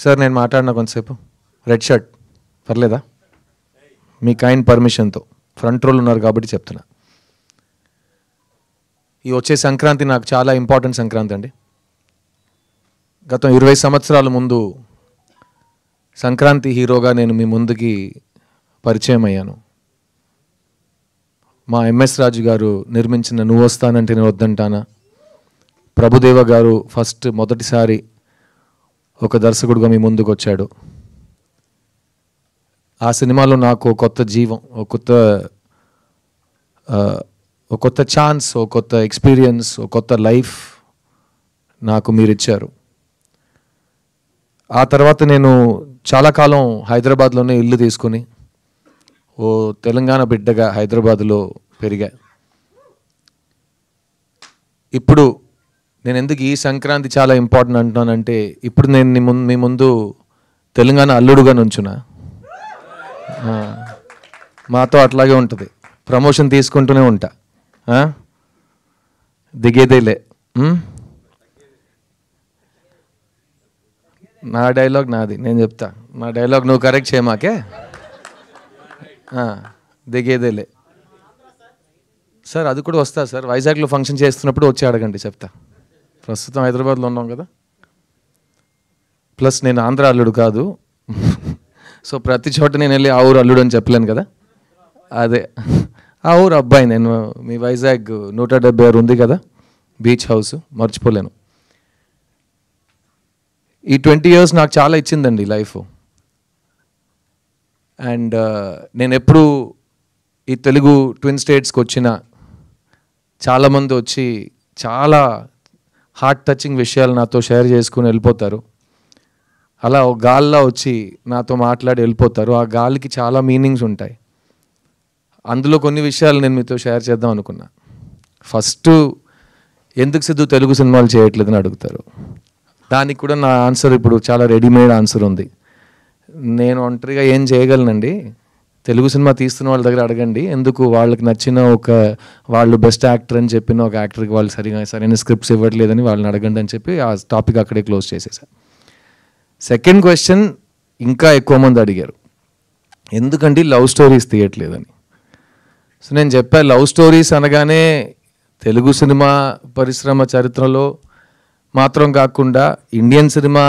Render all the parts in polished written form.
Sir నేను మాట్లాడినా కొంతసేపు రెడ్ షర్ట్ పర్లేదా మీ కైండ్ పర్మిషన్తో ఫ్రంట్ రోల్ ఉన్నారు కాబట్టి చెప్తున్నా. ఈ వచ్చే సంక్రాంతి నాకు చాలా ఇంపార్టెంట్ సంక్రాంతి అండి. గత 20 సంవత్సరాల ముందు సంక్రాంతి హీరోగా నేను మీ ముందుకి పరిచయం అయ్యాను. మా ఎంఎస్ రాజు గారు నిర్మించిన నువ్వు వస్తానంటే నేను వద్దంటానా, ప్రభుదేవ గారు మొదటిసారి ఒక దర్శకుడుగా మీ ముందుకు వచ్చాడు. ఆ సినిమాలో నాకు కొత్త జీవం, ఒక కొత్త ఛాన్స్, ఒక కొత్త ఎక్స్పీరియన్స్, ఒక కొత్త లైఫ్ నాకు మీరు ఇచ్చారు. ఆ తర్వాత నేను చాలా కాలం హైదరాబాద్లోనే ఇల్లు తీసుకుని ఓ తెలంగాణ బిడ్డగా హైదరాబాద్లో పెరిగా. ఇప్పుడు నేను ఎందుకు ఈ సంక్రాంతి చాలా ఇంపార్టెంట్ అంటున్నానంటే, ఇప్పుడు నేను మీ ముందు తెలంగాణ అల్లుడుగా నుంచున్నా. మాతో అట్లాగే ఉంటుంది, ప్రమోషన్ తీసుకుంటూనే ఉంటా, దిగేదేలే. నా డైలాగ్ నాది, నేను చెప్తా. నా డైలాగ్ నువ్వు కరెక్ట్ చేయమాకే, దిగేదేలే సార్. అది కూడా వస్తా సార్, వైజాగ్లో ఫంక్షన్ చేస్తున్నప్పుడు వచ్చి అడగండి, చెప్తా. ప్రస్తుతం హైదరాబాద్లో ఉన్నాం కదా. ప్లస్ నేను ఆంధ్ర అల్లుడు కాదు, సో ప్రతి చోట నేను వెళ్ళి ఆ ఊరు అల్లుడు అని చెప్పలేను కదా. అదే ఆ ఊరు అబ్బాయి నేను. మీ వైజాగ్ 176 ఉంది కదా బీచ్ హౌస్, మర్చిపోలేను. ఈ 20 years నాకు చాలా ఇచ్చిందండి లైఫ్. అండ్ నేను ఎప్పుడు ఈ తెలుగు ట్విన్ స్టేట్స్కి వచ్చిన చాలామంది వచ్చి చాలా హార్ట్ టచింగ్ విషయాలు నాతో షేర్ చేసుకుని వెళ్ళిపోతారు. అలా ఒక గాల్లో వచ్చి నాతో మాట్లాడి వెళ్ళిపోతారు. ఆ గాలికి చాలా మీనింగ్స్ ఉంటాయి. అందులో కొన్ని విషయాలు నేను మీతో షేర్ చేద్దాం అనుకున్నా. ఫస్ట్, ఎందుకు సిద్ధు తెలుగు సినిమాలు చేయట్లేదని అడుగుతారు. దానికి కూడా నా ఆన్సర్ ఇప్పుడు చాలా రెడీమేడ్ ఆన్సర్ ఉంది. నేను ఒంటరిగా ఏం చేయగలనండి, తెలుగు సినిమా తీస్తున్న వాళ్ళ దగ్గర అడగండి, ఎందుకు వాళ్ళకి నచ్చిన వాళ్ళు బెస్ట్ యాక్టర్ అని చెప్పిన ఒక యాక్టర్కి వాళ్ళు సరైన స్క్రిప్ట్స్ ఇవ్వట్లేదని వాళ్ళని అడగండి అని చెప్పి ఆ టాపిక్ అక్కడే క్లోజ్ చేసేసా. సెకండ్ క్వశ్చన్ ఇంకా ఎక్కువ మంది అడిగారు, ఎందుకంటే లవ్ స్టోరీస్ తీయట్లేదని. సో నేను చెప్పా, లవ్ స్టోరీస్ అనగానే తెలుగు సినిమా పరిశ్రమ చరిత్రలో మాత్రం కాకుండా ఇండియన్ సినిమా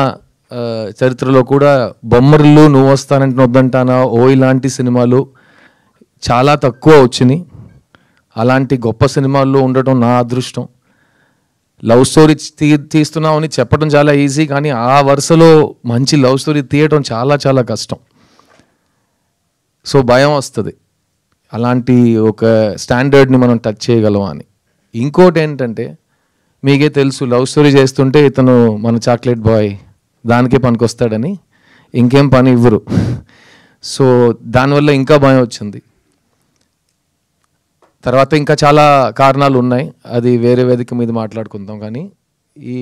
చరిత్రలో కూడా బొమ్మరిల్లు, నువ్వు వస్తానంటే వద్దంటానా, ఓ ఇలాంటి సినిమాలు చాలా తక్కువ వచ్చినాయి. అలాంటి గొప్ప సినిమాల్లో ఉండటం నా అదృష్టం. లవ్ స్టోరీ తీస్తున్నామని చెప్పడం చాలా ఈజీ, కానీ ఆ వరుసలో మంచి లవ్ స్టోరీ తీయటం చాలా చాలా కష్టం. సో భయం వస్తుంది, అలాంటి ఒక స్టాండర్డ్ని మనం టచ్ చేయగలం అని. ఇంకోటి ఏంటంటే, మీకే తెలుసు, లవ్ స్టోరీ చేస్తుంటే ఇతను మన చాక్లెట్ బాయ్ దానికే పనికొస్తాడని ఇంకేం పని ఇవ్వరు. సో దానివల్ల ఇంకా భయం వచ్చింది. తర్వాత ఇంకా చాలా కారణాలు ఉన్నాయి, అది వేరే వేదిక మీద మాట్లాడుకుందాం. కానీ ఈ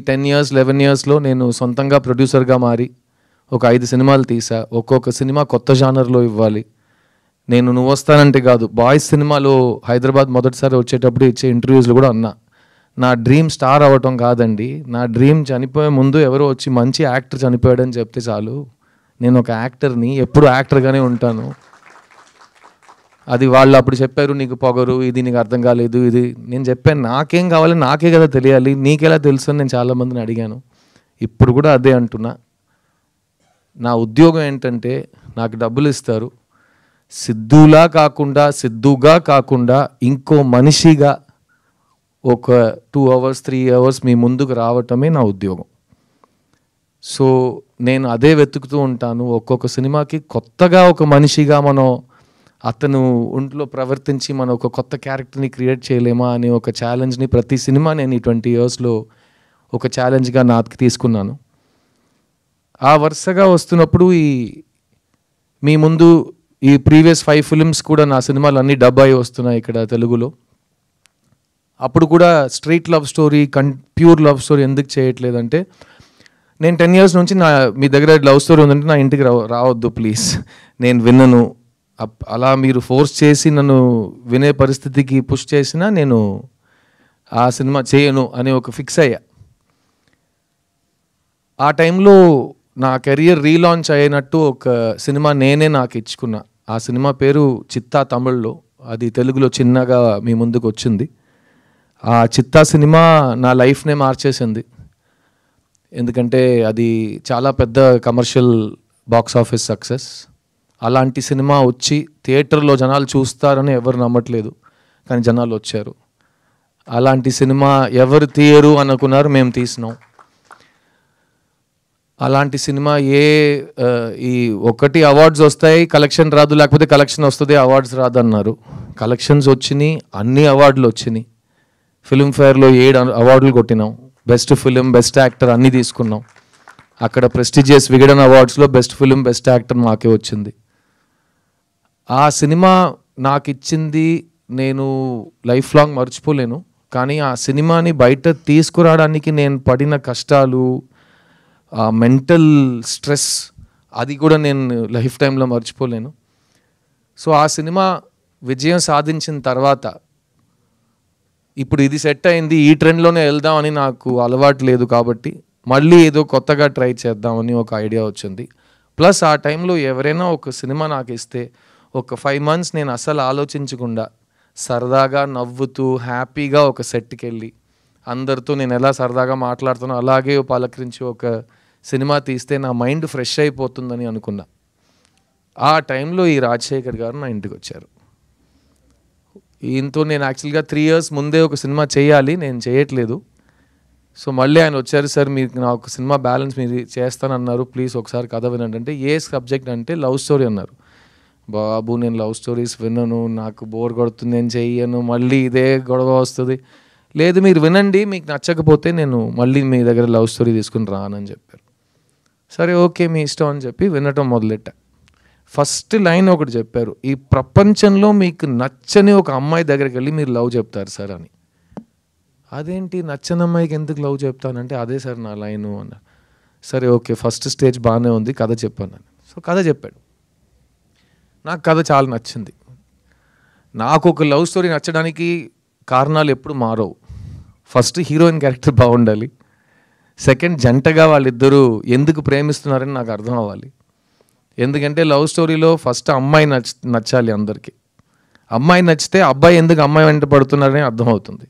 10 years 11 yearsలో నేను సొంతంగా ప్రొడ్యూసర్గా మారి ఒక 5 సినిమాలు తీసా. ఒక్కొక్క సినిమా కొత్త జానర్లో ఇవ్వాలి. నేను నువ్వు వస్తానంటే కాదు, బాయ్స్ సినిమాలో హైదరాబాద్ మొదటిసారి వచ్చేటప్పుడు ఇచ్చే ఇంటర్వ్యూస్లో కూడా అన్నా, నా డ్రీమ్ స్టార్ అవ్వటం కాదండి, నా డ్రీమ్ చనిపోయే ముందు ఎవరో వచ్చి మంచి యాక్టర్ చనిపోయాడని చెప్తే చాలు, నేను ఒక యాక్టర్ని, ఎప్పుడు యాక్టర్గానే ఉంటాను. అది వాళ్ళు అప్పుడు చెప్పారు, నీకు పొగరు, ఇది నీకు అర్థం కాలేదు, ఇది. నేను చెప్పాను, నాకేం కావాలి నాకే కదా తెలియాలి, నీకెలా తెలుసు అని నేను చాలామందిని అడిగాను. ఇప్పుడు కూడా అదే అంటున్నా. నా ఉద్యోగం ఏంటంటే, నాకు డబ్బులు ఇస్తారు, సిద్ధుగా కాకుండా ఇంకో మనిషిగా ఒక 2 hours 3 hours మీ ముందుకు రావటమే నా ఉద్యోగం. సో నేను అదే వెతుకుతూ ఉంటాను. ఒక్కొక్క సినిమాకి కొత్తగా ఒక మనిషిగా అతను ఒంట్లో ప్రవర్తించి మనం ఒక కొత్త క్యారెక్టర్ని క్రియేట్ చేయలేమా అనే ఒక ఛాలెంజ్ని ప్రతి సినిమా నేను ఈ 20 yearsలో ఒక ఛాలెంజ్గా నాకు తీసుకున్నాను. ఆ వరుసగా వస్తున్నప్పుడు మీ ముందు ఈ ప్రీవియస్ 5 films కూడా నా సినిమాలు అన్నీ డబ్ అయి వస్తున్నాయి ఇక్కడ తెలుగులో. అప్పుడు కూడా street love story, pure love story ఎందుకు చేయట్లేదంటే, నేను 10 years నుంచి మీ దగ్గర లవ్ స్టోరీ ఉందంటే నా ఇంటికి రావద్దు ప్లీజ్, నేను విన్నను. అలా మీరు ఫోర్స్ చేసి నన్ను వినే పరిస్థితికి పుష్ చేసినా నేను ఆ సినిమా చేయను అని ఒక ఫిక్స్ అయ్యా. ఆ టైంలో నా కెరియర్ రీలాంచ్ అయినట్టు ఒక సినిమా నేనే నాకు ఇచ్చుకున్నా. ఆ సినిమా పేరు చిత్తా, తమిళ్లో. అది తెలుగులో చిన్నగా మీ ముందుకు వచ్చింది. ఆ చిత్తా సినిమా నా లైఫ్నే మార్చేసింది. ఎందుకంటే అది చాలా పెద్ద కమర్షియల్ బాక్స్ ఆఫీస్ సక్సెస్. అలాంటి సినిమా వచ్చి థియేటర్లో జనాలు చూస్తారని ఎవరు నమ్మట్లేదు, కానీ జనాలు వచ్చారు. అలాంటి సినిమా ఎవరు తీయరు అనుకున్నారు, మేము తీసినాం. అలాంటి సినిమా ఈ ఒకటి అవార్డ్స్ వస్తాయి, కలెక్షన్ రాదు, లేకపోతే కలెక్షన్ వస్తుంది, అవార్డ్స్ రాదు అన్నారు. కలెక్షన్స్ వచ్చినాయి, అన్ని అవార్డులు వచ్చినాయి. ఫిల్మ్ఫేర్లో 7 అవార్డులు కొట్టినాం. బెస్ట్ ఫిలిం, బెస్ట్ యాక్టర్ అన్నీ తీసుకున్నాం. అక్కడ ప్రెస్టీజియస్ విగడన్ అవార్డ్స్లో బెస్ట్ ఫిలిం, బెస్ట్ యాక్టర్ మాకే వచ్చింది. ఆ సినిమా నాకు ఇచ్చింది నేను లైఫ్ లాంగ్ మర్చిపోలేను. కానీ ఆ సినిమాని బయట తీసుకురావడానికి నేను పడిన కష్టాలు, ఆ మెంటల్ స్ట్రెస్, అది కూడా నేను లైఫ్ టైంలో మర్చిపోలేను. సో ఆ సినిమా విజయం సాధించిన తర్వాత ఇప్పుడు ఇది సెట్ అయింది, ఈ ట్రెండ్లోనే వెళ్దామని నాకు అలవాటు లేదు. కాబట్టి మళ్ళీ ఏదో కొత్తగా ట్రై చేద్దామని ఒక ఐడియా వచ్చింది. ప్లస్ ఆ టైంలో ఎవరైనా ఒక సినిమా నాకు ఇస్తే ఒక 5 months నేను అసలు ఆలోచించకుండా సరదాగా నవ్వుతూ హ్యాపీగా ఒక సెట్కి వెళ్ళి అందరితో నేను ఎలా సరదాగా మాట్లాడుతానో అలాగే పలకరించి ఒక సినిమా తీస్తే నా మైండ్ ఫ్రెష్ అయిపోతుందని అనుకున్నా. ఆ టైంలో ఈ రాజశేఖర్ గారు నా ఇంటికి వచ్చారు. ఈయనతో నేను యాక్చువల్గా 3 years ముందే ఒక సినిమా చేయాలి, నేను చేయట్లేదు. సో మళ్ళీ ఆయన వచ్చారు, సార్ మీకు నా ఒక సినిమా బ్యాలెన్స్ మీరు చేస్తానన్నారు, ప్లీజ్ ఒకసారి కథ వినండి అంటే, ఏ సబ్జెక్ట్ అంటే లవ్ స్టోరీ అన్నారు. బాబు నేను లవ్ స్టోరీస్ వినను, నాకు బోర్ కొడుతుంది, నేను చెయ్యను, మళ్ళీ ఇదే గొడవ వస్తుంది. లేదు మీరు వినండి, మీకు నచ్చకపోతే నేను మళ్ళీ మీ దగ్గర లవ్ స్టోరీ తీసుకుని రానని చెప్పారు. సరే ఓకే మీ ఇష్టం అని చెప్పి వినటం మొదలెట్టా. ఫస్ట్ లైన్ ఒకటి చెప్పారు, ఈ ప్రపంచంలో మీకు నచ్చని ఒక అమ్మాయి దగ్గరికి వెళ్ళి మీరు లవ్ చెప్తారు సార్ అని. అదేంటి నచ్చని అమ్మాయికి ఎందుకు లవ్ చెప్తానంటే, అదే సార్ నా లైను అన్నారు. సరే ఓకే ఫస్ట్ స్టేజ్ బాగానే ఉంది, కథ చెప్పాను. సో కథ చెప్పాడు. నాకు కథ చాలా నచ్చింది. నాకు ఒక లవ్ స్టోరీ నచ్చడానికి కారణాలు ఎప్పుడు మారవు. ఫస్ట్ హీరోయిన్ క్యారెక్టర్ బాగుండాలి, సెకండ్ జంటగా వాళ్ళిద్దరూ ఎందుకు ప్రేమిస్తున్నారని నాకు అర్థం అవ్వాలి. ఎందుకంటే లవ్ స్టోరీలో ఫస్ట్ అమ్మాయి నచ్చాలి అందరికీ. అమ్మాయి నచ్చితే అబ్బాయి ఎందుకు అమ్మాయి వెంట పడుతున్నారని అర్థమవుతుంది.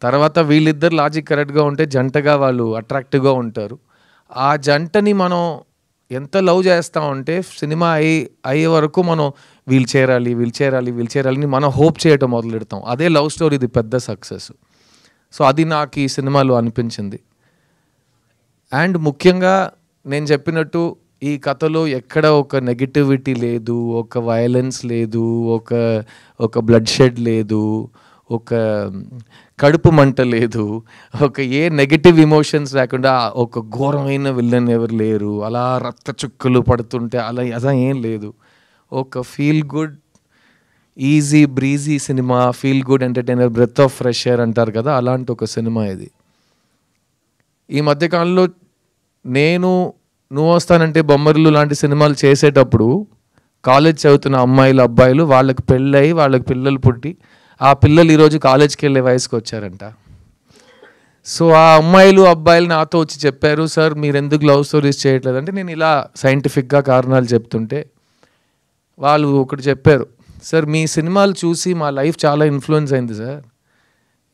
తర్వాత వీళ్ళిద్దరు లాజిక్ కరెక్ట్గా ఉంటే జంటగా వాళ్ళు అట్రాక్టివ్గా ఉంటారు. ఆ జంటని మనం ఎంత లవ్ చేస్తామంటే సినిమా అయ్యే వరకు మనం వీళ్ళు చేరాలి మనం హోప్ చేయటం మొదలెడతాం. అదే లవ్ స్టోరీది పెద్ద సక్సెస్. సో అది నాకు ఈ సినిమాలో అనిపించింది. అండ్ ముఖ్యంగా నేను చెప్పినట్టు ఈ కథలో ఎక్కడ ఒక నెగిటివిటీ లేదు, ఒక వైలెన్స్ లేదు, ఒక బ్లడ్ షెడ్ లేదు, ఒక కడుపు మంట లేదు, ఒక ఏ నెగిటివ్ ఎమోషన్స్ లేకుండా ఒక ఘోరమైన విల్లన్ ఎవరు లేరు, అలా రక్త చుక్కలు పడుతుంటే అలా ఏం లేదు. ఒక feel good easy breezy cinema, feel good entertainer, breath of fresh air అంటారు కదా, అలాంటి ఒక సినిమా ఇది. ఈ మధ్యకాలంలో నువ్వు వస్తానంటే బొమ్మరిల్లు లాంటి సినిమాలు చేసేటప్పుడు కాలేజ్ చదువుతున్న అమ్మాయిలు అబ్బాయిలు వాళ్ళకి పెళ్ళయి వాళ్ళకి పిల్లలు పుట్టి ఆ పిల్లలు ఈరోజు కాలేజ్కి వెళ్ళే వయసుకు వచ్చారంట. సో ఆ అమ్మాయిలు అబ్బాయిలు నాతో వచ్చి చెప్పారు, సార్ మీరు ఎందుకు లవ్ స్టోరీస్ చేయట్లేదు అంటే, నేను ఇలా సైంటిఫిక్గా కారణాలు చెప్తుంటే వాళ్ళు ఒకటి చెప్పారు, సార్ మీ సినిమాలు చూసి మా లైఫ్ చాలా ఇన్ఫ్లుయెన్స్ అయింది సార్.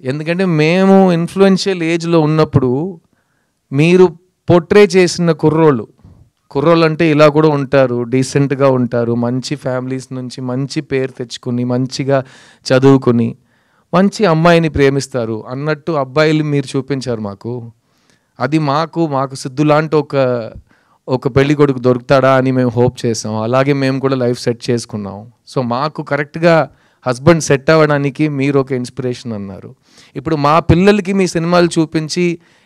ఎందుకంటే మేము ఇన్ఫ్లుయెన్షియల్ ఏజ్లో ఉన్నప్పుడు మీరు పోర్ట్రే చేసిన కుర్రోళ్ళు అంటే ఇలా కూడా ఉంటారు, డీసెంట్గా ఉంటారు, మంచి ఫ్యామిలీస్ నుంచి మంచి పేరు తెచ్చుకుని మంచిగా చదువుకుని మంచి అమ్మాయిని ప్రేమిస్తారు అన్నట్టు అబ్బాయిలు మీరు చూపించారు మాకు. అది మాకు సిద్ధు లాంటి ఒక పెళ్లి కొడుకు దొరుకుతాడా అని మేము హోప్ చేసాం. అలాగే మేము కూడా లైఫ్ సెట్ చేసుకున్నాం. సో మాకు కరెక్ట్గా హస్బెండ్ సెట్ అవ్వడానికి మీరు ఒక ఇన్స్పిరేషన్ అన్నారు. ఇప్పుడు మా పిల్లలకి మీ సినిమాలు చూపించి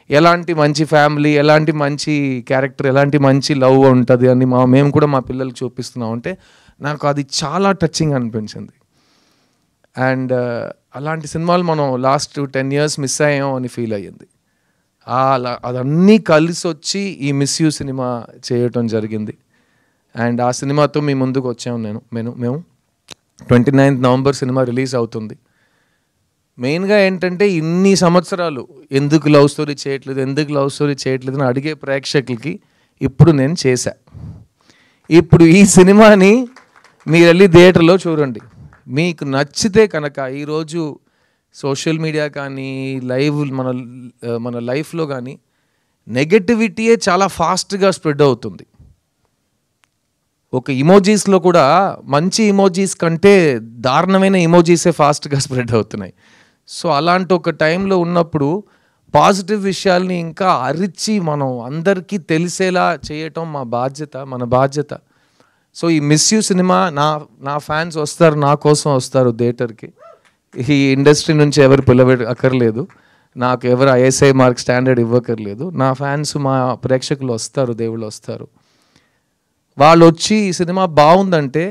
ఎలాంటి మంచి ఫ్యామిలీ, ఎలాంటి మంచి క్యారెక్టర్, ఎలాంటి మంచి లవ్ ఉంటుంది అని మేము కూడా మా పిల్లలకి చూపిస్తున్నాం అంటే నాకు అది చాలా టచింగ్ అనిపించింది. అండ్ అలాంటి సినిమాలు మనం లాస్ట్ 10 years మిస్ అయ్యాం అని ఫీల్ అయ్యింది. అదన్నీ కలిసి వచ్చి ఈ మిస్ యూ సినిమా చేయటం జరిగింది. అండ్ ఆ సినిమాతో మీ ముందుకు వచ్చాము మేము 29th November సినిమా రిలీజ్ అవుతుంది. మెయిన్గా ఏంటంటే ఇన్ని సంవత్సరాలు ఎందుకు లవ్ స్టోరీ చేయట్లేదు అని అడిగే ప్రేక్షకులకి ఇప్పుడు నేను చేశా. ఇప్పుడు ఈ సినిమాని మీరు వెళ్ళి థియేటర్లో చూడండి. మీకు నచ్చితే కనుక ఈరోజు సోషల్ మీడియా కానీ మన లైఫ్లో కానీ నెగటివిటీయే చాలా ఫాస్ట్గా స్ప్రెడ్ అవుతుంది. ఒక ఇమోజీస్లో కూడా మంచి ఇమోజీస్ కంటే దారుణమైన ఇమోజీసే ఫాస్ట్గా స్ప్రెడ్ అవుతున్నాయి. సో అలాంటి ఒక టైంలో ఉన్నప్పుడు పాజిటివ్ విషయాల్ని ఇంకా అరిచి మనం అందరికీ తెలిసేలా చేయటం మన బాధ్యత. సో ఈ మిస్ యూ సినిమా నా ఫ్యాన్స్ వస్తారు, నా కోసం వస్తారు థియేటర్కి. ఈ ఇండస్ట్రీ నుంచి ఎవరు అక్కర్లేదు, నాకు ఎవరు ఐఎస్ఐ మార్క్ స్టాండర్డ్ ఇవ్వక్కర్లేదు. నా ఫ్యాన్స్, మా ప్రేక్షకులు వస్తారు, దేవుళ్ళు వస్తారు. వాళ్ళు వచ్చి ఈ సినిమా బాగుందంటే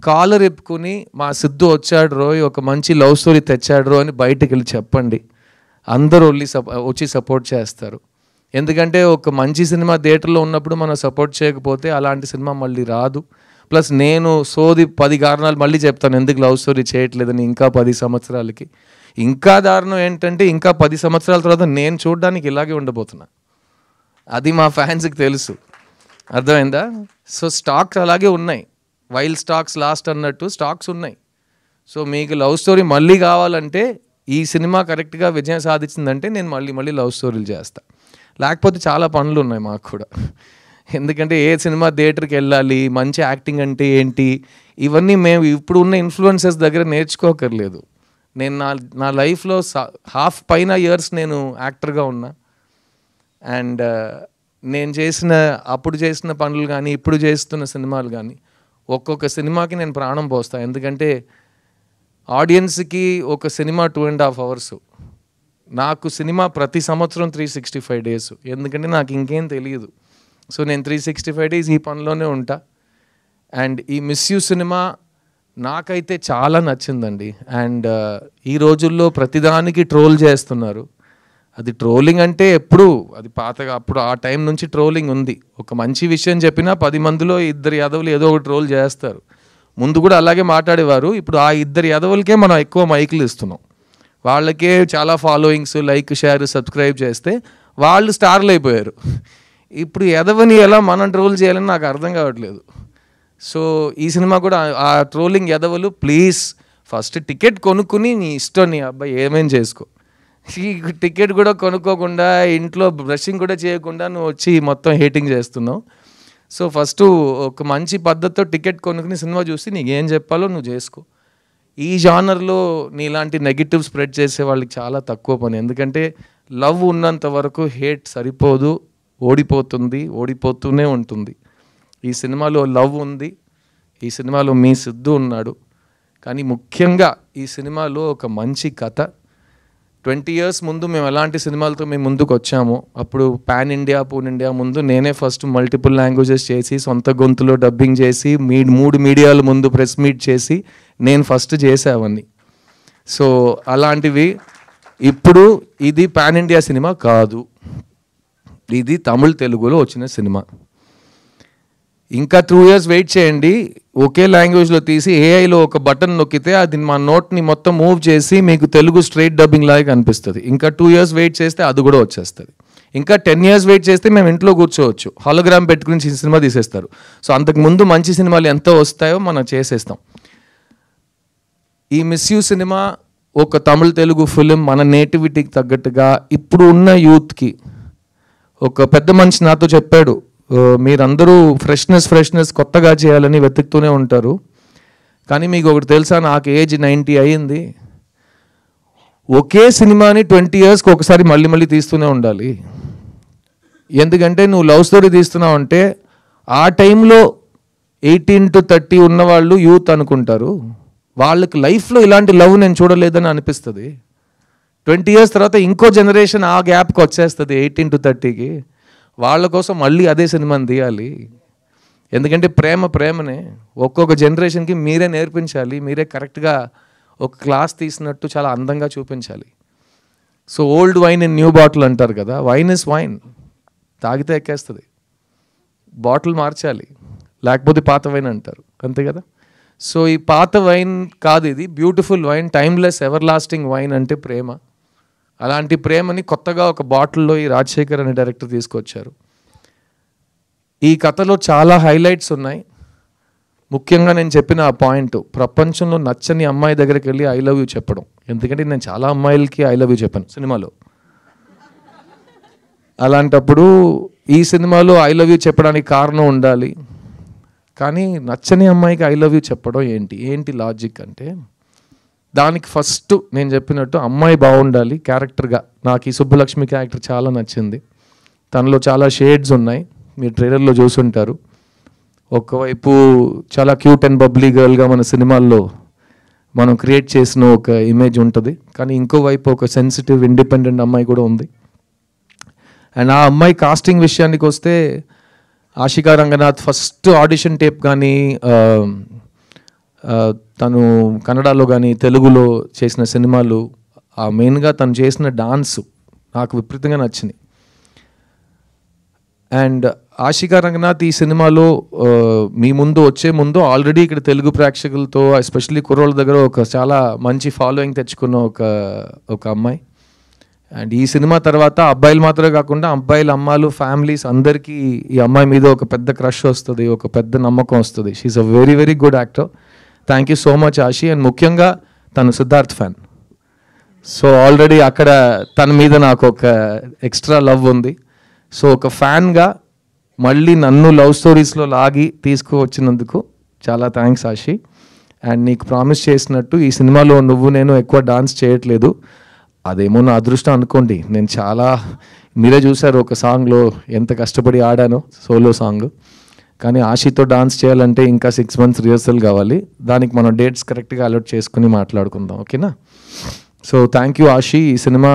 కాలర్ ఎప్పుకుని మా సిద్ధు వచ్చాడు రోయ్, ఒక మంచి లవ్ స్టోరీ తెచ్చాడు రో అని బయటికి వెళ్ళి చెప్పండి. అందరూ వచ్చి సపోర్ట్ చేస్తారు. ఎందుకంటే ఒక మంచి సినిమా థియేటర్లో ఉన్నప్పుడు మనం సపోర్ట్ చేయకపోతే అలాంటి సినిమా మళ్ళీ రాదు. ప్లస్ నేను 10 కారణాలు మళ్ళీ చెప్తాను ఎందుకు లవ్ స్టోరీ చేయట్లేదని ఇంకా 10 సంవత్సరాలకి. ఇంకా దారుణం ఏంటంటే ఇంకా 10 సంవత్సరాల తర్వాత నేను చూడడానికి ఇలాగే ఉండబోతున్నా. అది మా ఫ్యాన్స్కి తెలుసు, అర్థమైందా? సో స్టాక్స్ అలాగే ఉన్నాయి, వైల్ స్టాక్స్ లాస్ట్ అన్నట్టు స్టాక్స్ ఉన్నాయి. సో మీకు లవ్ స్టోరీ మళ్ళీ కావాలంటే ఈ సినిమా కరెక్ట్గా విజయం సాధించిందంటే నేను మళ్ళీ లవ్ స్టోరీలు చేస్తాను. లేకపోతే చాలా పనులు ఉన్నాయి మాకు కూడా. ఎందుకంటే ఏ సినిమా థియేటర్కి వెళ్ళాలి, మంచి యాక్టింగ్ అంటే ఏంటి, ఇవన్నీ మేము ఇప్పుడు ఉన్న ఇన్ఫ్లుయెన్సర్స్ దగ్గర నేర్చుకోకర్లేదు. నేను నా లైఫ్లో హాఫ్ పైన ఇయర్స్ నేను యాక్టర్గా ఉన్నా. అండ్ నేను అప్పుడు చేసిన పనులు కానీ ఇప్పుడు చేస్తున్న సినిమాలు కానీ ఒక్కొక్క సినిమాకి నేను ప్రాణం పోస్తాను. ఎందుకంటే ఆడియన్స్కి ఒక సినిమా 2.5 hours, నాకు సినిమా ప్రతి సంవత్సరం 365 days. ఎందుకంటే నాకు ఇంకేం తెలియదు. సో నేను 365 days ఈ పనిలోనే ఉంటా. అండ్ ఈ మిస్ యూ సినిమా నాకైతే చాలా నచ్చిందండి. అండ్ ఈ రోజుల్లో ప్రతిదానికి ట్రోల్ చేస్తున్నారు. అది ట్రోలింగ్ అంటే అది పాతగా అప్పుడు ఆ టైం నుంచి ట్రోలింగ్ ఉంది. ఒక మంచి విషయం చెప్పినా 10 మందిలో 2 యాదవులు ఏదో ఒక ట్రోల్ చేస్తారు. ముందు కూడా అలాగే మాట్లాడేవారు. ఇప్పుడు ఆ 2 యాదవులకే మనం ఎక్కువ మైకులు ఇస్తున్నాం. వాళ్ళకే చాలా ఫాలోయింగ్స్, లైక్, షేర్, సబ్స్క్రైబ్ చేస్తే వాళ్ళు స్టార్లు అయిపోయారు. ఇప్పుడు ఎదవని ఎలా మనం ట్రోల్ చేయాలని నాకు అర్థం కావట్లేదు. సో ఈ సినిమా కూడా ఆ ట్రోలింగ్ ఎదవలు ప్లీజ్ ఫస్ట్ టికెట్ కొనుక్కుని నీ ఇష్టం, నీ అబ్బాయి ఏమేం చేసుకో. ఈ టికెట్ కూడా కొనుక్కోకుండా ఇంట్లో బ్రషింగ్ కూడా చేయకుండా నువ్వు వచ్చి మొత్తం హేటింగ్ చేస్తున్నావు. సో ఫస్ట్ ఒక మంచి పద్ధతితో టికెట్ కొనుక్కుని సినిమా చూసి నీకు ఏం చెప్పాలో నువ్వు చేసుకో. ఈ జానర్లో నీలాంటి నెగిటివ్ స్ప్రెడ్ చేసే వాళ్ళకి చాలా తక్కువ పని. ఎందుకంటే లవ్ ఉన్నంత వరకు హేట్ సరిపోదు, ఓడిపోతూనే ఉంటుంది. ఈ సినిమాలో లవ్ ఉంది, ఈ సినిమాలో మీ సిద్ధు ఉన్నాడు. కానీ ముఖ్యంగా ఈ సినిమాలో ఒక మంచి కథ. 20 years ముందు మేము ఎలాంటి సినిమాలతో మేము ముందుకు వచ్చామో, అప్పుడు పాన్ ఇండియా, పూన్ ఇండియా ముందు నేనే ఫస్ట్ మల్టిపుల్ లాంగ్వేజెస్ చేసి సొంత గొంతులో డబ్బింగ్ చేసి 3 మీడియాల ముందు ప్రెస్ మీట్ చేసి నేను ఫస్ట్ చేసేవన్నీ. సో అలాంటివి ఇప్పుడు ఇది పాన్ ఇండియా సినిమా కాదు, ఇది తమిళ్ తెలుగులో వచ్చిన సినిమా. ఇంకా 2 years వెయిట్ చేయండి. ఒకే లాంగ్వేజ్లో తీసి ఏఐలో ఒక బటన్ నొక్కితే అది మా నోట్ని మొత్తం మూవ్ చేసి మీకు తెలుగు స్ట్రైట్ డబ్బింగ్ లాగా కనిపిస్తుంది. ఇంకా 2 years వెయిట్ చేస్తే అది కూడా వచ్చేస్తుంది. ఇంకా 10 years వెయిట్ చేస్తే మేము ఇంట్లో కూర్చోవచ్చు, హాలోగ్రామ్ పెట్టుకుని సినిమా తీసేస్తారు. సో అంతకుముందు మంచి సినిమాలు ఎంత వస్తాయో మనం చేసేస్తాం. ఈ మిస్ యూ సినిమా ఒక తమిళ్ తెలుగు ఫిలిం మన నేటివిటీకి తగ్గట్టుగా ఇప్పుడు ఉన్న యూత్కి. ఒక పెద్ద మనిషి నాతో చెప్పాడు, మీరందరూ ఫ్రెష్నెస్ కొత్తగా చేయాలని వెతుకుతూనే ఉంటారు, కానీ మీకు ఒకటి తెలుసా, నాకు ఏజ్ 90 అయ్యింది, ఒకే సినిమాని 20 yearsకి ఒకసారి మళ్ళీ తీస్తూనే ఉండాలి. ఎందుకంటే నువ్వు లవ్ స్టోరీ తీస్తున్నావు అంటే ఆ టైంలో 18 to 30 ఉన్నవాళ్ళు యూత్ అనుకుంటారు, వాళ్ళకి లైఫ్లో ఇలాంటి లవ్ నేను చూడలేదని అనిపిస్తుంది. 20 years తర్వాత ఇంకో జనరేషన్ ఆ గ్యాప్కి వచ్చేస్తుంది 18 to 30కి. వాళ్ళ కోసం మళ్ళీ అదే సినిమాని తీయాలి. ఎందుకంటే ప్రేమనే ఒక్కొక్క జనరేషన్కి మీరే నేర్పించాలి, మీరే కరెక్ట్గా ఒక క్లాస్ తీసినట్టు చాలా అందంగా చూపించాలి. So old wine in new bottle అంటారు కదా, వైన్ ఇస్ వైన్, తాగితే ఎక్కేస్తుంది, బాటిల్ మార్చాలి, లేకపోతే పాత వైన్ అంటారు, అంతే కదా. సో ఈ పాత వైన్ కాదు, ఇది beautiful wine, timeless ever lasting wine అంటే ప్రేమ. అలాంటి ప్రేమని కొత్తగా ఒక బాటిల్లో ఈ రాజశేఖర్ అనే డైరెక్టర్ తీసుకొచ్చారు. ఈ కథలో చాలా హైలైట్స్ ఉన్నాయి. ముఖ్యంగా నేను చెప్పిన ఆ పాయింట్, ప్రపంచంలో నచ్చని అమ్మాయి దగ్గరికి వెళ్ళి ఐ లవ్ యూ చెప్పడం. ఎందుకంటే నేను చాలా అమ్మాయిలకి ఐ లవ్ యూ చెప్పాను సినిమాలో. అలాంటప్పుడు ఈ సినిమాలో ఐ లవ్ యూ చెప్పడానికి కారణం ఉండాలి. కానీ నచ్చని అమ్మాయికి ఐ లవ్ యూ చెప్పడం ఏంటి లాజిక్ అంటే, దానికి ఫస్ట్ నేను చెప్పినట్టు అమ్మాయి బాగుండాలి క్యారెక్టర్గా. నాకు ఈ సుబ్బలక్ష్మి క్యారెక్టర్ చాలా నచ్చింది. తనలో చాలా షేడ్స్ ఉన్నాయి, మీరు ట్రైలర్లో చూసుంటారు. ఒకవైపు చాలా క్యూట్ అండ్ బబ్లీ గర్ల్గా మన సినిమాల్లో మనం క్రియేట్ చేసిన ఒక ఇమేజ్ ఉంటుంది, కానీ ఇంకోవైపు ఒక సెన్సిటివ్ ఇండిపెండెంట్ అమ్మాయి కూడా ఉంది. అండ్ ఆ అమ్మాయి కాస్టింగ్ విషయానికి వస్తే, Ashika Ranganath first audition tape కానీ తను కన్నడలో కానీ తెలుగులో చేసిన సినిమాలు, ఆ మెయిన్గా తను చేసిన డాన్స్ నాకు విపరీతంగా నచ్చింది. అండ్ ఆశికా రంగనాథ్ ఈ సినిమాలో మీ ముందు వచ్చే ముందు ఆల్రెడీ ఇక్కడ తెలుగు ప్రేక్షకులతో ఎస్పెషల్లీ కుర్రోళ్ళ దగ్గర ఒక చాలా మంచి ఫాలోయింగ్ తెచ్చుకున్న ఒక అమ్మాయి. అండ్ ఈ సినిమా తర్వాత అబ్బాయిలు మాత్రమే కాకుండా అబ్బాయిల అమ్మాయిలు ఫ్యామిలీస్ అందరికీ ఈ అమ్మాయి మీద ఒక పెద్ద క్రష్ వస్తుంది, ఒక పెద్ద నమ్మకం వస్తుంది. She is a very very good actor. Thank you so much Ashi. And ముఖ్యంగా తను సిద్ధార్థ్ ఫ్యాన్, సో ఆల్రెడీ అక్కడ తన మీద నాకు ఒక ఎక్స్ట్రా లవ్ ఉంది. సో ఒక ఫ్యాన్గా మళ్ళీ నన్ను లవ్ స్టోరీస్లో లాగి తీసుకువచ్చినందుకు చాలా థ్యాంక్స్ ఆశి. అండ్ నీకు ప్రామిస్ చేసినట్టు ఈ సినిమాలో నేను ఎక్కువ డాన్స్ చేయట్లేదు, అదేమో నా అదృష్టం అనుకోండి. నేను చాలా, మీరే చూసారు ఒక సాంగ్లో ఎంత కష్టపడి ఆడానో, సోలో సాంగ్. కానీ ఆశితో డాన్స్ చేయాలంటే ఇంకా 6 months రిహర్సల్ కావాలి. దానికి మనం డేట్స్ కరెక్ట్గా అలర్ట్ చేసుకుని మాట్లాడుకుందాం, ఓకేనా? So thank you Ashi. ఈ సినిమా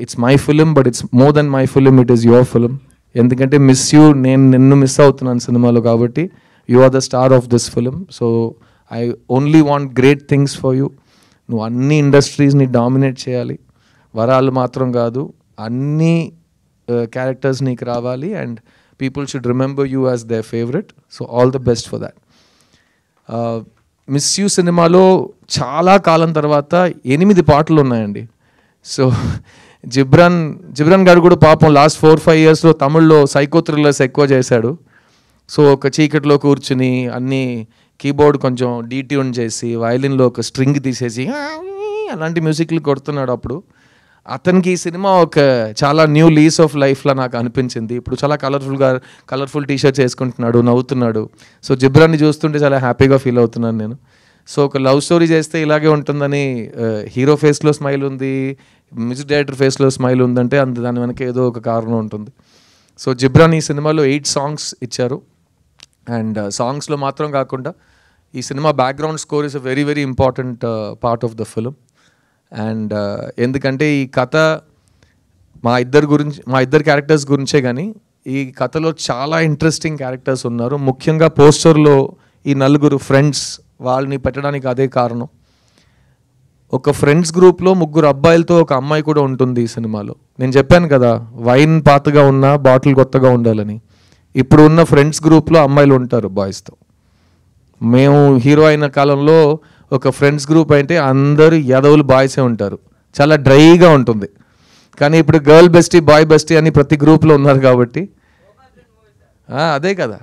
it's my film, but it's more than my film, it is your film. ఎందుకంటే నిన్ను మిస్ అవుతున్నాను సినిమాలో, కాబట్టి you are the star of this film. So I only want great things for you. నువ్వు అన్ని ఇండస్ట్రీస్ని dominate చేయాలి, వరాలు మాత్రం కాదు, అన్ని క్యారెక్టర్స్ నీకు రావాలి. And people should remember you as there favourite. So all the best for that. Miss you సినిమాలో చాలా కాలం తర్వాత 8 పాటలు ఉన్నాయండి. సో జిబ్రాన్ గారు కూడా పాపం లాస్ట్ 4-5 yearsలో తమిళ్లో సైకో థ్రిల్లర్స్ ఎక్కువ చేశాడు. సో ఒక చీకట్లో కూర్చుని అన్ని కీబోర్డ్ కొంచెం డీట్యూన్ చేసి వయలిన్లో ఒక స్ట్రింగ్ తీసేసి అలాంటి మ్యూజిక్లు కొడుతున్నాడు. అప్పుడు అతనికి ఈ సినిమా ఒక చాలా న్యూ లీస్ ఆఫ్ లైఫ్లా నాకు అనిపించింది. ఇప్పుడు చాలా కలర్ఫుల్ టీషర్ట్స్ వేసుకుంటున్నాడు, నవ్వుతున్నాడు. సో జిబ్రాన్ని చూస్తుంటే చాలా హ్యాపీగా ఫీల్ అవుతున్నాను నేను. సో ఒక లవ్ స్టోరీ చేస్తే ఇలాగే ఉంటుందని, హీరో ఫేస్లో స్మైల్ ఉంది, మ్యూజిక్ డైరెక్టర్ ఫేస్లో స్మైల్ ఉందంటే దాని వెనక ఏదో ఒక కారణం ఉంటుంది. సో జిబ్రాన్ ఈ సినిమాలో 8 songs ఇచ్చారు. అండ్ సాంగ్స్లో మాత్రం కాకుండా ఈ cinema background score is a very very important part of the film. And ఎందుకంటే ఈ కథ మా ఇద్దరు క్యారెక్టర్స్ గురించే, కానీ ఈ కథలో చాలా ఇంట్రెస్టింగ్ క్యారెక్టర్స్ ఉన్నారు. ముఖ్యంగా పోస్టర్లో ఈ 4 ఫ్రెండ్స్, వాళ్ళని పెట్టడానికి అదే కారణం. ఒక ఫ్రెండ్స్ గ్రూప్లో 3 అబ్బాయిలతో ఒక అమ్మాయి కూడా ఉంటుంది ఈ సినిమాలో. నేను చెప్పాను కదా, వైన్ పాతగా ఉన్నా బాటిల్ కొత్తగా ఉండాలని. ఇప్పుడు ఉన్న ఫ్రెండ్స్ గ్రూప్లో అమ్మాయిలు ఉంటారు బాయ్స్తో. మేము హీరో అయిన కాలంలో ఒక ఫ్రెండ్స్ గ్రూప్ అంటే అందరూ యాదవులు బాయ్సే ఉంటారు, చాలా డ్రైగా ఉంటుంది. కానీ ఇప్పుడు గర్ల్ బెస్టీ బాయ్ బెస్టీ అని ప్రతి గ్రూప్లో ఉన్నారు కాబట్టి అదే కదా,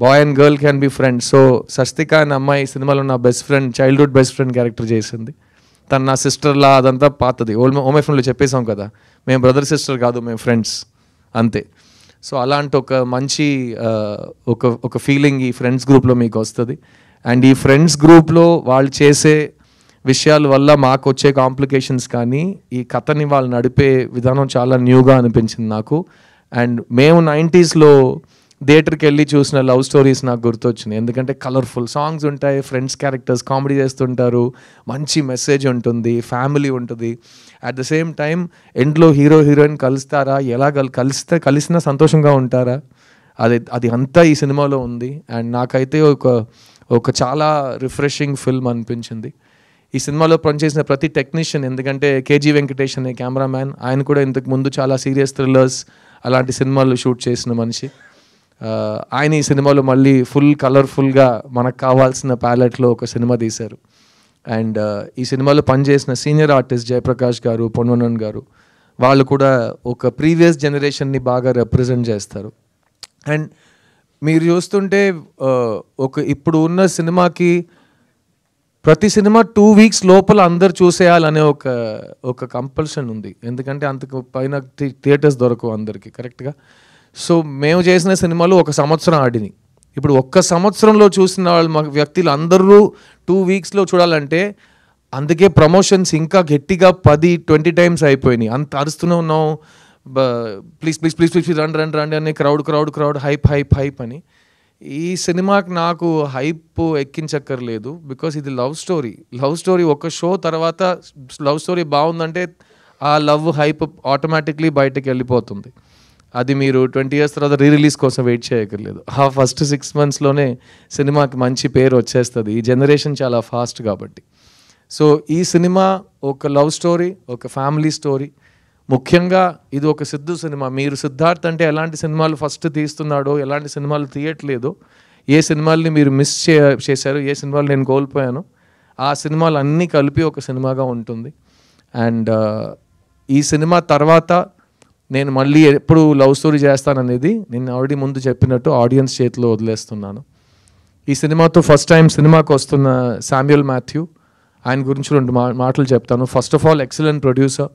boy and girl can be friends. So Sasthika అనే అమ్మాయి సినిమాలో నా best friend, childhood best friend character చేసింది. తను నా సిస్టర్లా, అదంతా పాతది. ఓమే ఫ్రెండ్లో చెప్పేసాం కదా, మేము బ్రదర్ సిస్టర్ కాదు, మేము ఫ్రెండ్స్ అంతే. సో అలాంటి ఒక మంచి ఒక ఫీలింగ్ ఈ ఫ్రెండ్స్ గ్రూప్లో మీకు వస్తుంది. అండ్ ఈ ఫ్రెండ్స్ గ్రూప్లో వాళ్ళు చేసే విషయాల వల్ల మాకు వచ్చే కాంప్లికేషన్స్ కానీ ఈ కథని వాళ్ళు నడిపే విధానం చాలా న్యూగా అనిపించింది నాకు. అండ్ మేము 90sలో థియేటర్కి వెళ్ళి చూసిన లవ్ స్టోరీస్ నాకు గుర్తొచ్చినాయి. ఎందుకంటే కలర్ఫుల్ సాంగ్స్ ఉంటాయి, ఫ్రెండ్స్ క్యారెక్టర్స్ కామెడీ చేస్తుంటారు, మంచి మెసేజ్ ఉంటుంది, ఫ్యామిలీ ఉంటుంది. అట్ ద సేమ్ టైం ఎండ్లో హీరో హీరోయిన్ కలుస్తారా, ఎలా కలిసినా సంతోషంగా ఉంటారా, అది అంతా ఈ సినిమాలో ఉంది. అండ్ నాకైతే ఒక చాలా రిఫ్రెషింగ్ ఫిల్మ్ అనిపించింది. ఈ సినిమాలో పనిచేసిన ప్రతి టెక్నీషియన్, ఎందుకంటే కేజీ వెంకటేష్ అనే కెమెరామ్యాన్, ఆయన కూడా ఇంతకు ముందు చాలా సీరియస్ థ్రిల్లర్స్ అలాంటి సినిమాలు షూట్ చేసిన మనిషి. ఆయన ఈ సినిమాలో మళ్ళీ ఫుల్ కలర్ఫుల్గా మనకు కావాల్సిన ప్యాలెట్లో ఒక సినిమా తీశారు. అండ్ ఈ సినిమాలో పనిచేసిన సీనియర్ ఆర్టిస్ట్ జయప్రకాష్ గారు, పొన్వనన్ గారు, వాళ్ళు కూడా ఒక ప్రీవియస్ జనరేషన్ని బాగా రిప్రజెంట్ చేస్తారు. అండ్ మీరు చూస్తుంటే ఇప్పుడు ఉన్న సినిమాకి ప్రతి సినిమా 2 weeks లోపల అందరు చూసేయాలనే ఒక కంపల్షన్ ఉంది. ఎందుకంటే అంతకు పైన థియేటర్స్ దొరకవు అందరికి కరెక్ట్గా. సో మేము చేసిన సినిమాలు 1 సంవత్సరం ఆడినాయి. ఇప్పుడు 1 సంవత్సరంలో చూసిన వాళ్ళు వ్యక్తులు అందరూ 2 weeksలో చూడాలంటే అందుకే ప్రమోషన్స్ ఇంకా గట్టిగా 10-20 times అయిపోయినాయి. అంత అరుస్తూనే ఉన్నాం, ప్లీజ్ ప్లీజ్ ప్లీజ్ ప్లీజ్ రండి రండి రండి అని క్రౌడ్ హైప్ అని. ఈ సినిమాకి నాకు హైప్ ఎక్కించక్కర్లేదు, బికాస్ ఇది లవ్ స్టోరీ. ఒక షో తర్వాత లవ్ స్టోరీ బాగుందంటే ఆ లవ్ హైప్ ఆటోమేటిక్లీ బయటకు వెళ్ళిపోతుంది. అది మీరు 20 years తర్వాత రిలీజ్ కోసం వెయిట్ చేయక్కర్లేదు. ఆ ఫస్ట్ 6 monthsలోనే సినిమాకి మంచి పేరు వచ్చేస్తుంది. ఈ జనరేషన్ చాలా ఫాస్ట్ కాబట్టి. సో ఈ సినిమా ఒక లవ్ స్టోరీ, ఒక ఫ్యామిలీ స్టోరీ. ముఖ్యంగా ఇది ఒక సిద్ధు సినిమా. మీరు సిద్ధార్థ్ అంటే ఎలాంటి సినిమాలు ఫస్ట్ తీస్తున్నాడో, ఎలాంటి సినిమాలు తీయట్లేదో, ఏ సినిమాల్ని మీరు మిస్ చేశారు, ఏ సినిమాలు నేను కోల్పోయాను, ఆ సినిమాలు అన్నీ కలిపి ఒక సినిమాగా ఉంటుంది. అండ్ ఈ సినిమా తర్వాత నేను మళ్ళీ ఎప్పుడు లవ్ స్టోరీ చేస్తాననేది నేను ఆల్రెడీ ముందు చెప్పినట్టు ఆడియన్స్ చేతిలో వదిలేస్తున్నాను. ఈ సినిమాతో ఫస్ట్ టైం సినిమాకి వస్తున్న శామ్యూల్ మాథ్యూ, ఆయన గురించి 2 మాటలు చెప్తాను. First of all excellent producer.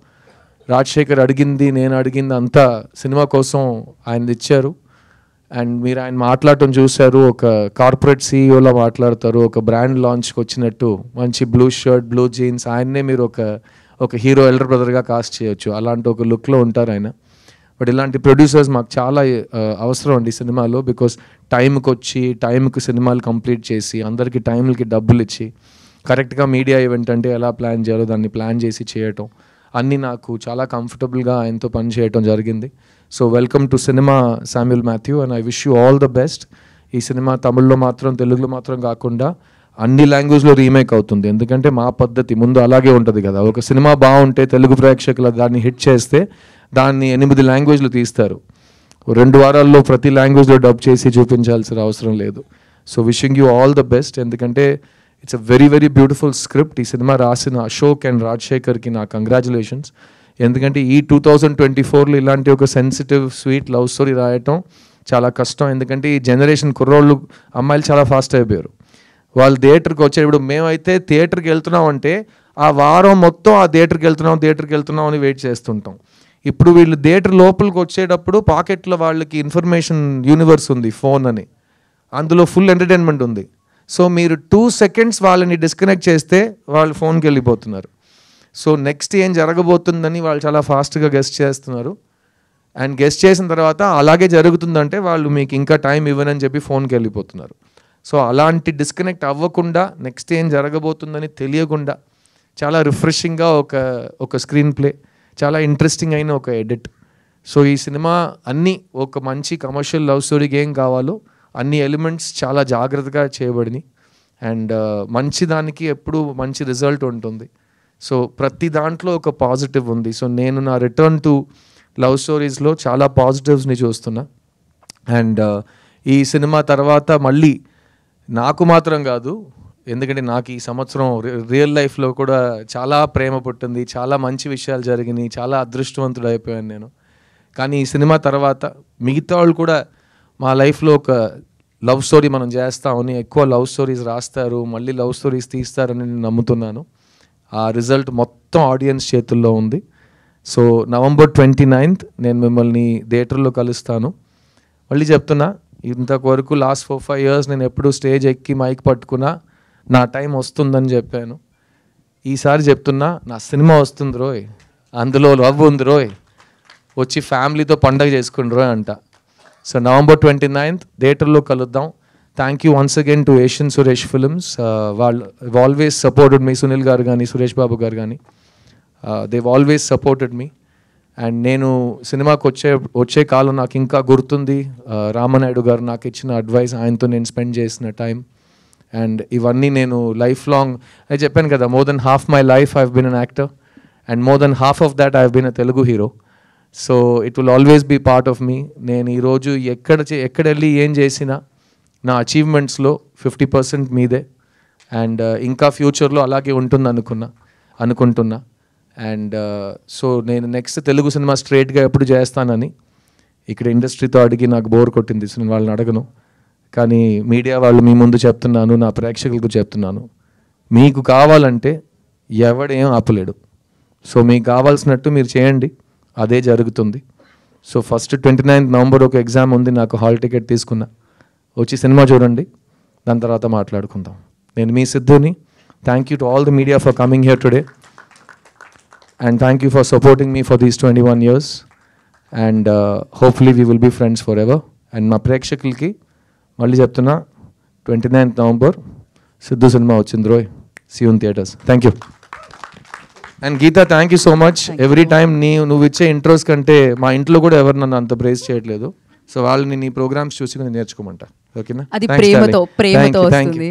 Rajasekhar అడిగింది, నేను అడిగింది అంతా సినిమా కోసం ఆయన ఇచ్చారు. అండ్ మీరు ఆయన మాట్లాడటం చూశారు, ఒక కార్పొరేట్ సీఈఓలో మాట్లాడతారు, ఒక బ్రాండ్ లాంచ్కి వచ్చినట్టు మంచి బ్లూ షర్ట్, బ్లూ జీన్స్. ఆయన్నే మీరు ఒక హీరో ఎల్డర్ బ్రదర్గా కాస్ట్ చేయొచ్చు, అలాంటి ఒక లుక్లో ఉంటారు ఆయన. బట్ ఇలాంటి ప్రొడ్యూసర్స్ మాకు చాలా అవసరం అండి సినిమాలో. బికాస్ టైంకి వచ్చి టైంకి సినిమాలు కంప్లీట్ చేసి అందరికీ టైంలకి డబ్బులు ఇచ్చి కరెక్ట్గా మీడియా ఈవెంట్ అంటే ఎలా ప్లాన్ చేయాలో దాన్ని ప్లాన్ చేసి చేయటం అన్నీ నాకు చాలా కంఫర్టబుల్గా ఆయనతో పని చేయటం జరిగింది. So welcome to cinema Samuel Matthew, and I wish you all the best. ఈ సినిమా తమిళ్లో మాత్రం, తెలుగులో మాత్రం కాకుండా అన్ని లాంగ్వేజ్లో రీమేక్ అవుతుంది. ఎందుకంటే మా పద్ధతి ముందు అలాగే ఉంటుంది కదా. ఒక సినిమా బాగుంటే తెలుగు ప్రేక్షకులు దాన్ని హిట్ చేస్తే దాన్ని 8 లాంగ్వేజ్లు తీస్తారు. 2 వారాల్లో ప్రతి లాంగ్వేజ్లో డబ్ చేసి చూపించాల్సిన అవసరం లేదు. So wishing you all the best. ఎందుకంటే it's a very very beautiful script. ఈ సినిమా రాసిన అశోక్ అండ్ రాజశేఖర్కి నా కంగ్రాచులేషన్స్. ఎందుకంటే ఈ 2024లో ఇలాంటి ఒక సెన్సిటివ్ స్వీట్ లవ్ స్టోరీ రాయటం చాలా కష్టం. ఎందుకంటే ఈ జనరేషన్ కుర్రోళ్ళు, అమ్మాయిలు చాలా ఫాస్ట్ అయిపోయారు. వాళ్ళు థియేటర్కి వచ్చేటప్పుడు, మేమైతే థియేటర్కి వెళ్తున్నాం అంటే ఆ వారం మొత్తం ఆ థియేటర్కి వెళ్తున్నాం అని వెయిట్ చేస్తుంటాం. ఇప్పుడు వీళ్ళు థియేటర్ లోపలికి వచ్చేటప్పుడు పాకెట్లో వాళ్ళకి ఇన్ఫర్మేషన్ యూనివర్స్ ఉంది, ఫోన్ అని, అందులో ఫుల్ ఎంటర్టైన్మెంట్ ఉంది. సో మీరు 2 seconds వాళ్ళని డిస్కనెక్ట్ చేస్తే వాళ్ళు ఫోన్కి వెళ్ళిపోతున్నారు. సో నెక్స్ట్ ఏం జరగబోతుందని వాళ్ళు చాలా ఫాస్ట్గా గెస్ట్ చేస్తున్నారు. అండ్ గెస్ట్ చేసిన తర్వాత అలాగే జరుగుతుందంటే వాళ్ళు మీకు ఇంకా టైం ఇవ్వనని చెప్పి ఫోన్కి వెళ్ళిపోతున్నారు. సో అలాంటి డిస్కనెక్ట్ అవ్వకుండా, నెక్స్ట్ ఏం జరగబోతుందని తెలియకుండా చాలా రిఫ్రెషింగ్గా ఒక స్క్రీన్ ప్లే, చాలా ఇంట్రెస్టింగ్ అయిన ఒక ఎడిట్. సో ఈ సినిమా అన్నీ ఒక మంచి కమర్షియల్ లవ్ స్టోరీకి ఏం కావాలో అన్ని ఎలిమెంట్స్ చాలా జాగ్రత్తగా చేయబడినాయి. అండ్ మంచి దానికి ఎప్పుడు మంచి రిజల్ట్ ఉంటుంది. సో ప్రతి దాంట్లో ఒక పాజిటివ్ ఉంది. సో నేను నా రిటర్న్ టు లవ్ స్టోరీస్లో చాలా పాజిటివ్స్ని చూస్తున్నా. అండ్ ఈ సినిమా తర్వాత మళ్ళీ నాకు మాత్రం కాదు, ఎందుకంటే నాకు ఈ సంవత్సరం రియల్ లైఫ్లో కూడా చాలా ప్రేమ పుట్టింది, చాలా మంచి విషయాలు జరిగినాయి, చాలా అదృష్టవంతుడు అయిపోయాను నేను. కానీ ఈ సినిమా తర్వాత మిగతా వాళ్ళు కూడా మా లైఫ్లో ఒక లవ్ స్టోరీ మనం చేస్తామని, ఎక్కువ లవ్ స్టోరీస్ రాస్తారు, మళ్ళీ లవ్ స్టోరీస్ తీస్తారని నేను నమ్ముతున్నాను. ఆ రిజల్ట్ మొత్తం ఆడియన్స్ చేతుల్లో ఉంది. సో November 29th నేను మిమ్మల్ని థియేటర్లో కలుస్తాను. మళ్ళీ చెప్తున్నా, ఇంతవరకు లాస్ట్ 4-5 years నేను ఎప్పుడు స్టేజ్ ఎక్కి మైక్ పట్టుకున్నా నా టైం వస్తుందని చెప్పాను. ఈసారి చెప్తున్నా, నా సినిమా వస్తుంది రోయ్, అందులో లవ్ ఉంది రోయ్, వచ్చి ఫ్యామిలీతో పండగ చేసుకుని రోయ్ అంట. సో November 29th థియేటర్లో కలుద్దాం. Thank you once again to Asian Suresh Films. వాళ్ళు always supported me, Sunil garu కానీ సురేష్ బాబు గారు కానీ, they've always supported me. And నేను సినిమాకి వచ్చే కాలం నాకు ఇంకా గుర్తుంది. రామనాయుడు గారు నాకు ఇచ్చిన అడ్వైస్, ఆయనతో నేను స్పెండ్ చేసిన టైం, అండ్ ఇవన్నీ నేను లైఫ్ లాంగ్, అది చెప్పాను కదా, more than half my life I've been an actor, and more than half of that I've been a Telugu hero. So it will always be part of me. నేను ఈరోజు ఎక్కడ వెళ్ళి ఏం చేసినా నా అచీవ్మెంట్స్లో 50% మీదే. అండ్ ఇంకా ఫ్యూచర్లో అలాగే ఉంటుంది అనుకుంటున్నా. అండ్ సో నేను నెక్స్ట్ తెలుగు సినిమా స్ట్రైట్గా ఎప్పుడు చేస్తానని ఇక్కడ ఇండస్ట్రీతో అడిగి నాకు బోర్ కొట్టింది, సో నేను వాళ్ళని అడగను. కానీ మీడియా వాళ్ళు మీ ముందు చెప్తున్నాను, నా ప్రేక్షకులకు చెప్తున్నాను, మీకు కావాలంటే ఎవడేం ఆపలేడు. సో మీకు కావాల్సినట్టు మీరు చేయండి, అదే జరుగుతుంది. సో ఫస్ట్ 29th నవంబర్ ఒక ఎగ్జామ్ ఉంది, నాకు హాల్ టికెట్ తీసుకున్నా, వచ్చి సినిమా చూడండి, దాని తర్వాత మాట్లాడుకుందాం. నేను మీ సిద్ధుని. Thank you to all the media for coming here today, and thank you for supporting me for these 21 years, and hopefully we will be friends forever. And మా ప్రేక్షకులకి మళ్ళీ చెప్తున్నా, 29th నవంబర్ సిద్ధు సినిమా వచ్చింది రోయ్, see you in theatres. Thank you. And Geetha, thank you so much. Every time నువ్వు ఇచ్చే intros కంటే మా ఇంట్లో కూడా ఎవరు నన్ను అంత ప్రైజ్ చేయట్లేదు. సో వాళ్ళని నీ ప్రోగ్రామ్స్ చూసి నేర్చుకోమంటా. ఓకేనా? అది ప్రేమతో వస్తుంది.